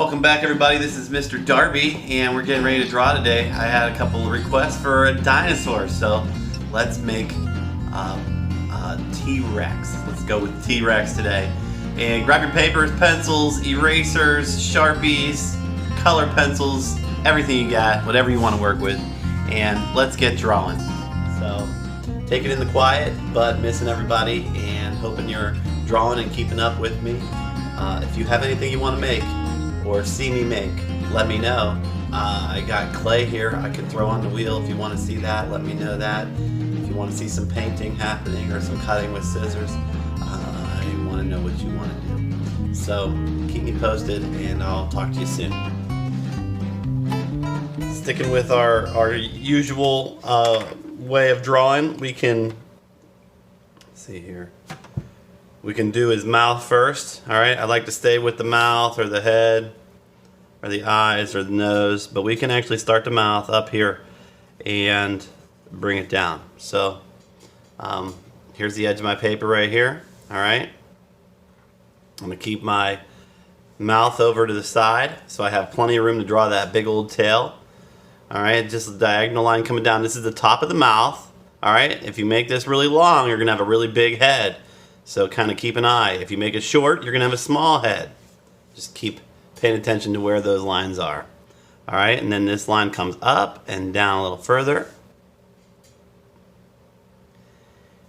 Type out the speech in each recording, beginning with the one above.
Welcome back, everybody. This is Mr. Darby, and we're getting ready to draw today. I had a couple of requests for a dinosaur, so let's make T-Rex. Let's go with T-Rex today. And grab your papers, pencils, erasers, Sharpies, color pencils, everything you got, whatever you want to work with, and let's get drawing. So take it in the quiet, but missing everybody and hoping you're drawing and keeping up with me. If you have anything you want to make or see me make, let me know. I got clay here I can throw on the wheel. If you want to see that, let me know that. If you want to see some painting happening or some cutting with scissors, I want to know what you want to do. So keep me posted and I'll talk to you soon. Sticking with our usual way of drawing, we can, let's see here. We can do his mouth first, all right? I like to stay with the mouth or the head or the eyes or the nose, but we can actually start the mouth up here and bring it down. So here's the edge of my paper right here, all right? I'm gonna keep my mouth over to the side so I have plenty of room to draw that big old tail. All right, just a diagonal line coming down. This is the top of the mouth, all right? If you make this really long, you're gonna have a really big head. So kind of keep an eye. If you make it short, you're going to have a small head. Just keep paying attention to where those lines are. All right, and then this line comes up and down a little further.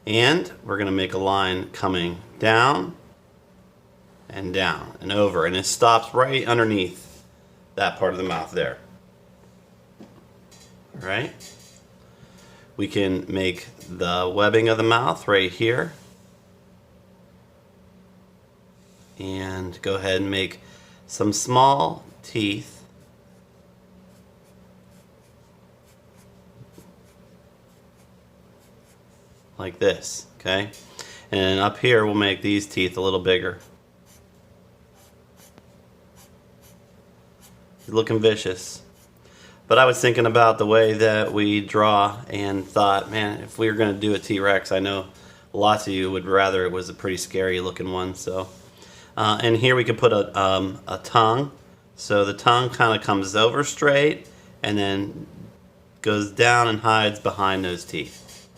And we're going to make a line coming down and over. And it stops right underneath that part of the mouth there. All right. We can make the webbing of the mouth right here. And go ahead and make some small teeth like this, okay? And up here we'll make these teeth a little bigger. Looking vicious. But I was thinking about the way that we draw and thought, man, if we were going to do a T-Rex, I know lots of you would rather it was a pretty scary looking one, so. And here we could put a tongue. So the tongue kind of comes over straight and then goes down and hides behind those teeth.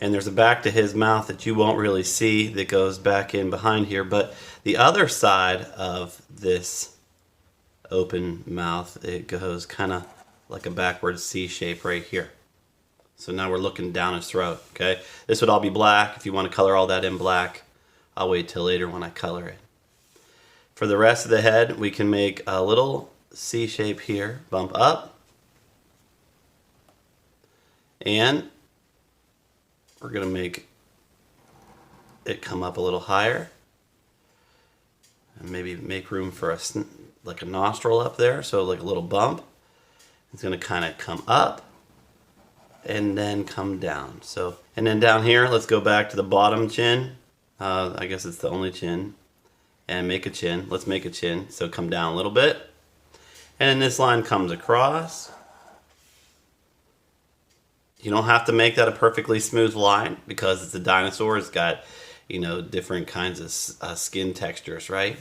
And there's a back to his mouth that you won't really see that goes back in behind here. But the other side of this open mouth, it goes kind of like a backward C shape right here. So now we're looking down his throat, okay? This would all be black if you want to color all that in black. I'll wait till later when I color it. For the rest of the head, we can make a little C shape here, bump up. And we're going to make it come up a little higher. And maybe make room for like a nostril up there, so like a little bump. It's going to kind of come up and then come down. So, and then down here, let's go back to the bottom chin. I guess it's the only chin, and make a chin. Let's make a chin, so come down a little bit, and then this line comes across. You don't have to make that a perfectly smooth line because it's a dinosaur. It's got, you know, different kinds of skin textures, right?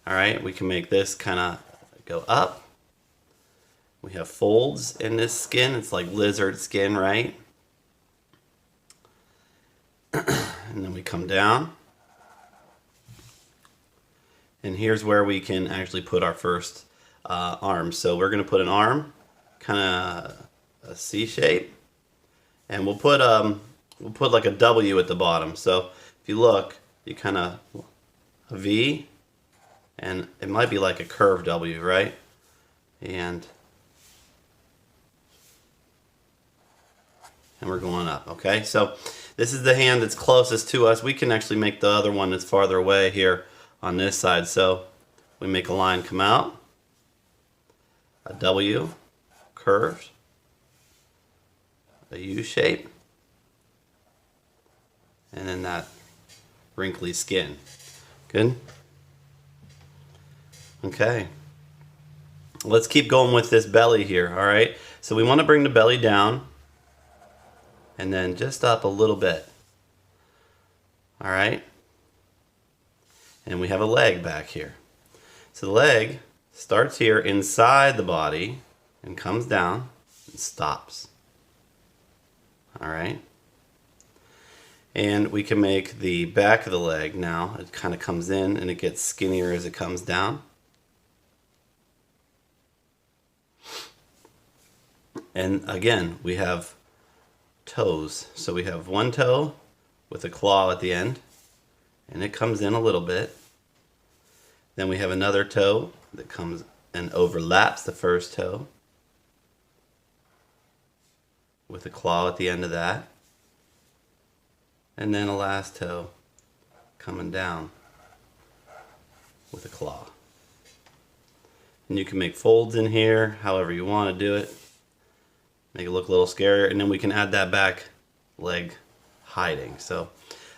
All right, we can make this kind of go up. We have folds in this skin. It's like lizard skin, right? And then we come down. And here's where we can actually put our first arm. So we're going to put an arm, kind of a C shape. And we'll put like a W at the bottom. So if you look, you kind of a V, and it might be like a curved W, right? And we're going up, okay? So this is the hand that's closest to us. We can actually make the other one that's farther away here on this side. So we make a line come out, a W, curved, a U shape, and then that wrinkly skin. Good? Okay. Let's keep going with this belly here, all right? So we want to bring the belly down and then just up a little bit. All right? And we have a leg back here. So the leg starts here inside the body and comes down and stops. All right. And we can make the back of the leg now. It kind of comes in and it gets skinnier as it comes down. And again, we have toes. So we have one toe with a claw at the end, and it comes in a little bit. Then we have another toe that comes and overlaps the first toe with a claw at the end of that. And then a last toe coming down with a claw. And you can make folds in here however you want to do it. Make it look a little scarier, and then we can add that back leg hiding. So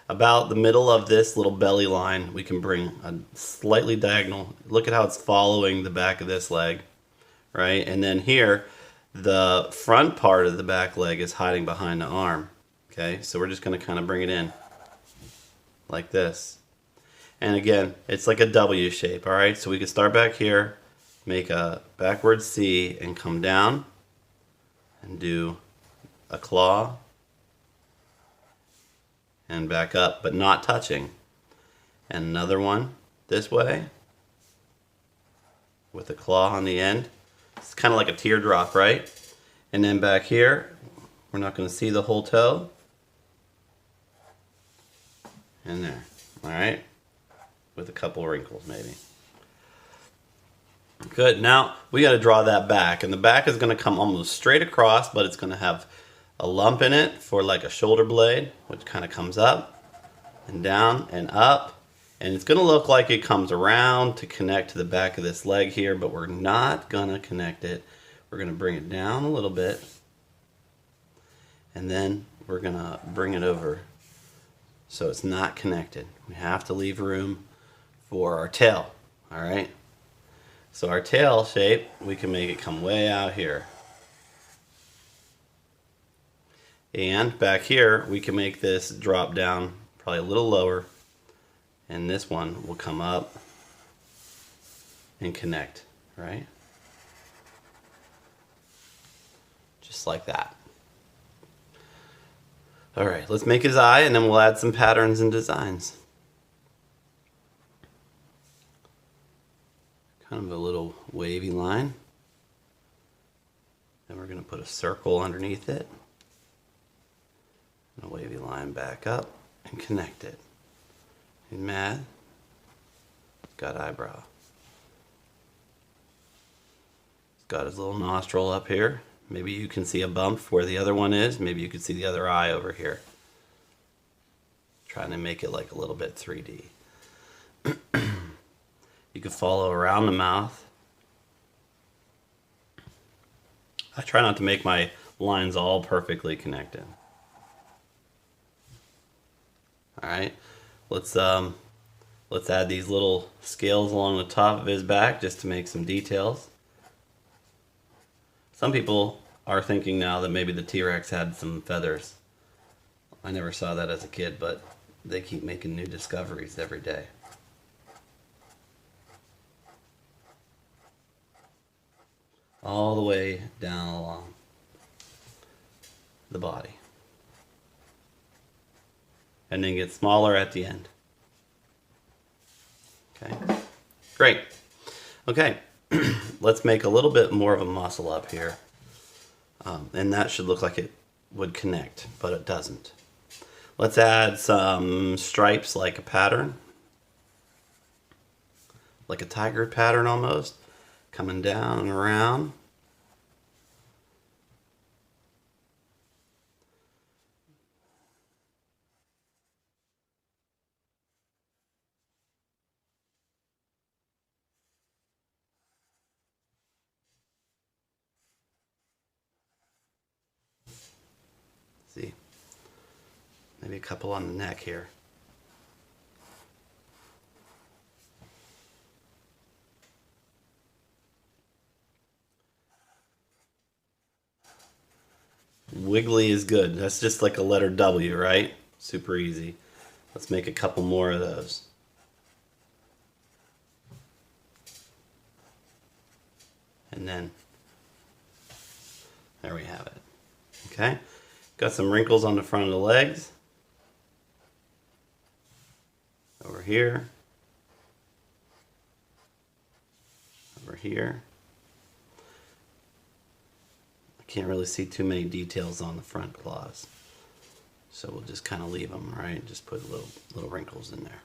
about the middle of this little belly line, we can bring a slightly diagonal. Look at how it's following the back of this leg, right? And then here, the front part of the back leg is hiding behind the arm. Okay, so we're just going to kind of bring it in like this. And again, it's like a W shape, all right? So we can start back here, make a backward C, and come down and do a claw and back up, but not touching. And another one this way with a claw on the end. It's kind of like a teardrop, right? And then back here, we're not going to see the whole toe. And there, all right? With a couple wrinkles maybe. Good, now we got to draw that back, and the back is going to come almost straight across, but it's going to have a lump in it for like a shoulder blade, which kind of comes up and down and up, and it's going to look like it comes around to connect to the back of this leg here, but we're not going to connect it. We're going to bring it down a little bit, and then we're going to bring it over so it's not connected. We have to leave room for our tail, all right? So our tail shape, we can make it come way out here. And back here, we can make this drop down probably a little lower. And this one will come up and connect, right? Just like that. All right, let's make his eye, and then we'll add some patterns and designs. Kind of a little wavy line. Then we're going to put a circle underneath it. And a wavy line back up and connect it. He's mad. He's got eyebrow. He's got his little nostril up here. Maybe you can see a bump where the other one is. Maybe you can see the other eye over here. Trying to make it like a little bit 3D. You can follow around the mouth. I try not to make my lines all perfectly connected. All right, let's add these little scales along the top of his back just to make some details. Some people are thinking now that maybe the T-Rex had some feathers. I never saw that as a kid, but they keep making new discoveries every day. All the way down along the body. And then get smaller at the end. Okay, great. Okay, let's make a little bit more of a muscle up here. And that should look like it would connect, but it doesn't. Let's add some stripes like a pattern. Like a tiger pattern almost. Coming down and around. See, maybe a couple on the neck here. Wiggly is good. That's just like a letter W, right? Super easy. Let's make a couple more of those. And then there we have it. Okay, got some wrinkles on the front of the legs. Over here. Over here. I can't really see too many details on the front claws, so we'll just kind of leave them, right? Just put little wrinkles in there.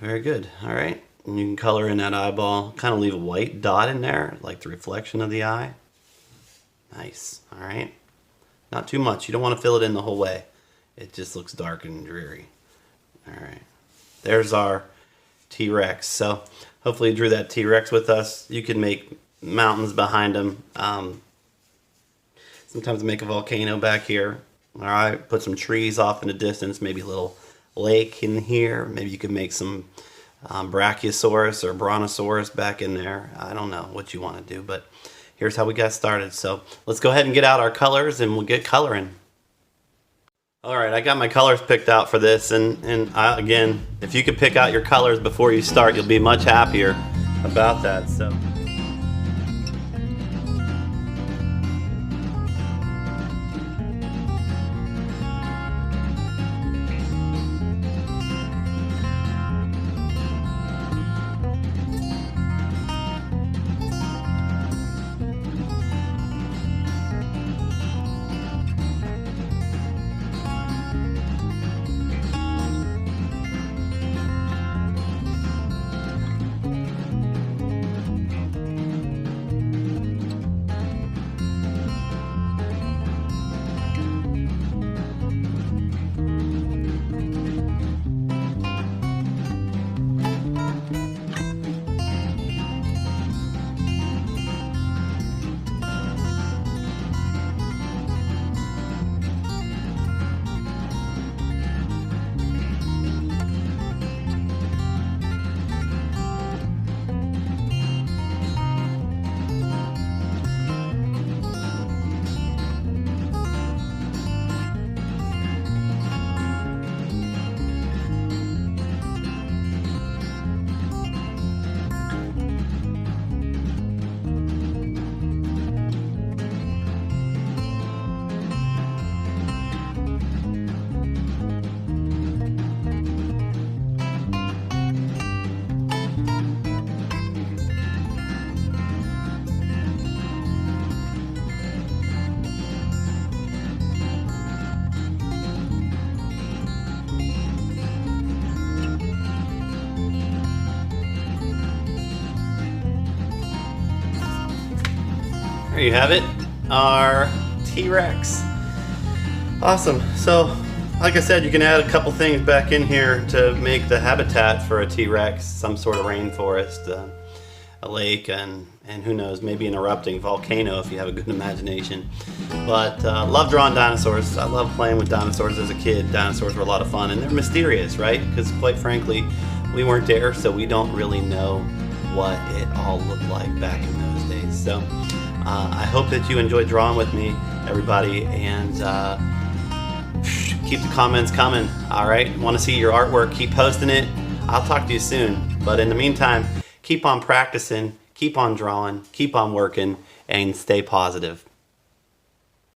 Very good. All right, and you can color in that eyeball, kind of leave a white dot in there, like the reflection of the eye. Nice. All right, not too much. You don't want to fill it in the whole way. It just looks dark and dreary. All right, there's our T-Rex. So hopefully you drew that T-Rex with us. You can make mountains behind them. Sometimes make a volcano back here. All right, put some trees off in the distance, maybe a little lake in here. Maybe you could make some Brachiosaurus or Brontosaurus back in there. I don't know what you want to do, but here's how we got started. So let's go ahead and get out our colors and we'll get coloring. All right, I got my colors picked out for this, and again, if you could pick out your colors before you start, you'll be much happier about that. So. There you have it, our T-Rex. Awesome. So, like I said, you can add a couple things back in here to make the habitat for a T-Rex, some sort of rainforest, a lake, and who knows, maybe an erupting volcano if you have a good imagination. But love drawing dinosaurs. I love playing with dinosaurs as a kid. Dinosaurs were a lot of fun, and they're mysterious, right? Because quite frankly, we weren't there, so we don't really know what it all looked like back in those days. So I hope that you enjoyed drawing with me, everybody, and keep the comments coming. All right, want to see your artwork, keep posting it. I'll talk to you soon, but in the meantime, keep on practicing, keep on drawing, keep on working, and stay positive.